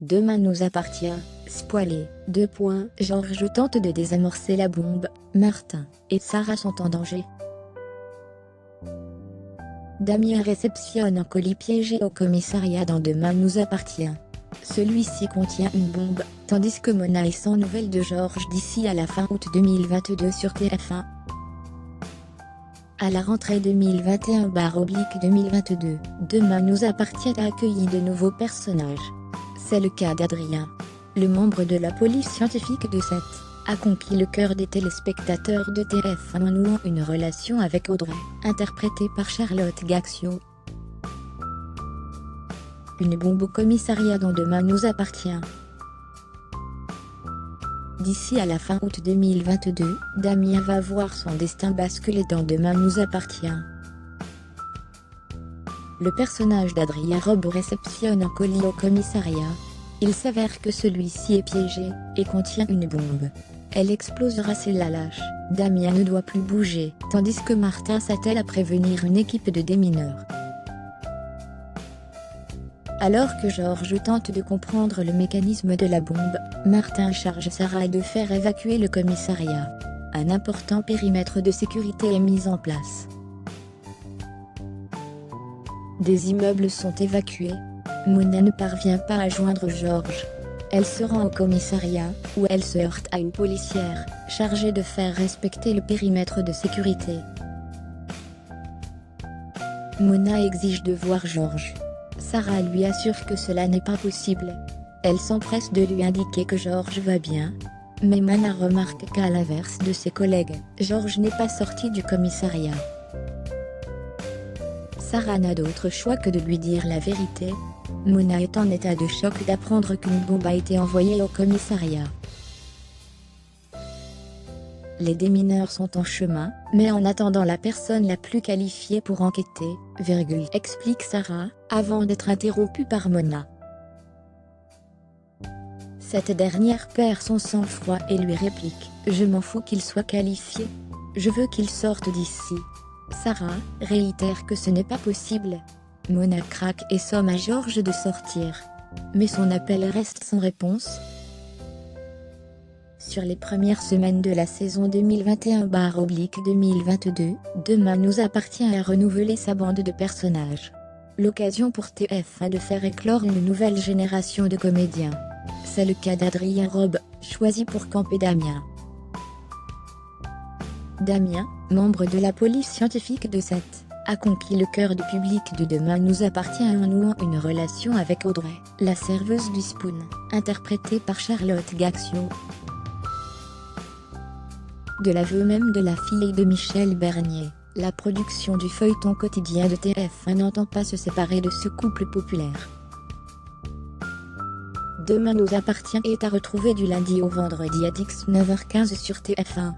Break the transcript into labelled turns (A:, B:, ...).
A: Demain nous appartient, spoilé, Georges tente de désamorcer la bombe, Martin et Sarah sont en danger. Damien réceptionne un colis piégé au commissariat dans Demain nous appartient. Celui-ci contient une bombe, tandis que Mona est sans nouvelles de Georges d'ici à la fin août 2022 sur TF1. À la rentrée 2021/2022, Demain nous appartient a accueilli de nouveaux personnages. C'est le cas d'Adrien. Le membre de la police scientifique de Sète a conquis le cœur des téléspectateurs de TF1 en nouant une relation avec Audrey, interprétée par Charlotte Gaxio. Une bombe au commissariat dans Demain nous appartient. D'ici à la fin août 2022, Damien va voir son destin basculer dans Demain nous appartient. Le personnage d'Adrien Robe réceptionne un colis au commissariat. Il s'avère que celui-ci est piégé, et contient une bombe. Elle explosera s'il la lâche. Damien ne doit plus bouger, tandis que Martin s'attelle à prévenir une équipe de démineurs. Alors que Georges tente de comprendre le mécanisme de la bombe, Martin charge Sarah de faire évacuer le commissariat. Un important périmètre de sécurité est mis en place. Des immeubles sont évacués. Mona ne parvient pas à joindre Georges. Elle se rend au commissariat, où elle se heurte à une policière, chargée de faire respecter le périmètre de sécurité. Mona exige de voir Georges. Sarah lui assure que cela n'est pas possible. Elle s'empresse de lui indiquer que Georges va bien. Mais Mona remarque qu'à l'inverse de ses collègues, Georges n'est pas sorti du commissariat. Sarah n'a d'autre choix que de lui dire la vérité. Mona est en état de choc d'apprendre qu'une bombe a été envoyée au commissariat. Les démineurs sont en chemin, mais en attendant la personne la plus qualifiée pour enquêter, explique Sarah, avant d'être interrompue par Mona. Cette dernière perd son sang-froid et lui réplique « Je m'en fous qu'il soit qualifié. Je veux qu'il sorte d'ici. » Sarah réitère que ce n'est pas possible. Mona craque et somme à Georges de sortir. Mais son appel reste sans réponse. Sur les premières semaines de la saison 2021/2022, Demain nous appartient à renouveler sa bande de personnages. L'occasion pour TF1 de faire éclore une nouvelle génération de comédiens. C'est le cas d'Adrien Robe, choisi pour camper Damien. Damien, membre de la police scientifique de Sète, a conquis le cœur du public de Demain nous appartient en nouant une relation avec Audrey, la serveuse du Spoon, interprétée par Charlotte Gaxio. De l'aveu même de la fille de Michel Bernier, la production du feuilleton quotidien de TF1 n'entend pas se séparer de ce couple populaire. Demain nous appartient est à retrouver du lundi au vendredi à 19h15 sur TF1.